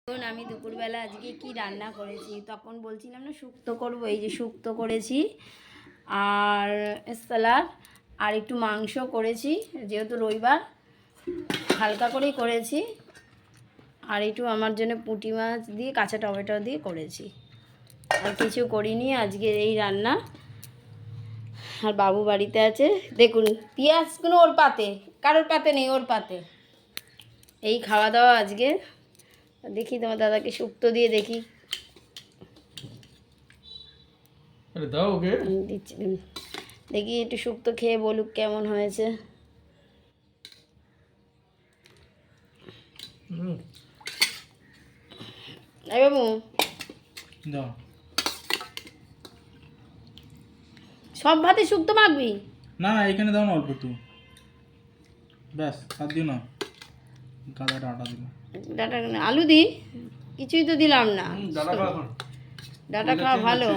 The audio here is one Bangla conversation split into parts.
আমি দুপুরবেলা আজকে কি রান্না করেছি, তখন বলছিলাম না শুক্তো করবো। এই যে শুক্তো করেছি আর স্যালাড আর একটু মাংস করেছি, যেহেতু রবিবার হালকা করেই করেছি। আর একটু আমার জন্য পুঁটি মাছ দিয়ে কাঁচা টমেটো দিয়ে করেছি, আর কিছু করিনি আজকে এই রান্না। আর বাবু বাড়িতে আছে, দেখুন পেঁয়াজগুলো ওর পাতে, কারোর পাতে নেই, ওর পাতে। এই খাওয়া দাওয়া আজকে। দেখি তোমার দাদাকে শুক্তো দিয়ে দেখি, দাও ওকে দিচ্ছি। দেখি একটু শুক্তো খেয়ে বলুক কেমন হয়েছে। এই বাবু দাও, সব ভাতে শুক্তো মাখবি? না না এখানে দাও না অল্প একটু, ব্যাস আর দিও না, গাদাটা আটা দিও। ডাটা আলু দি, কিছুই তো দিলাম না। ডাটা খাওয়া ভালো।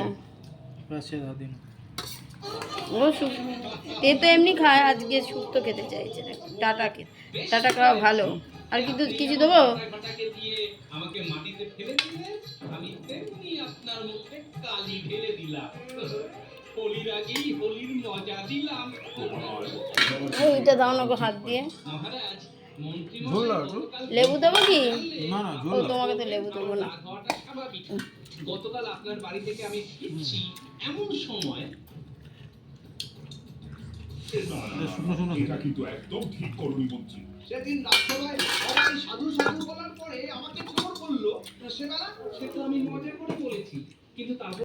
ব্যাস সে দাও দিও না। ও এ তো এমনি খায়, আজকে শুক্তো খেতে চাইছে না। ডাটা খাওয়া ভালো। আর কিন্তু কিছু দেবো? এইটা দাও না গো হাত দিয়ে। লেবু দেবো কি? ও তোমাকে তো লেবু দেবো না। গতকাল আপনার বাড়ি থেকে আমি ফিরছি এমন সময় কিন্তু একদম ঠিক করবি বলছি। সেদিন রাত্রেবেলায় সবাই সাধু সাধু বলার পরে আমাকে খবর করলো, সেটা আমি মজা করে বলেছি, কিন্তু তারপর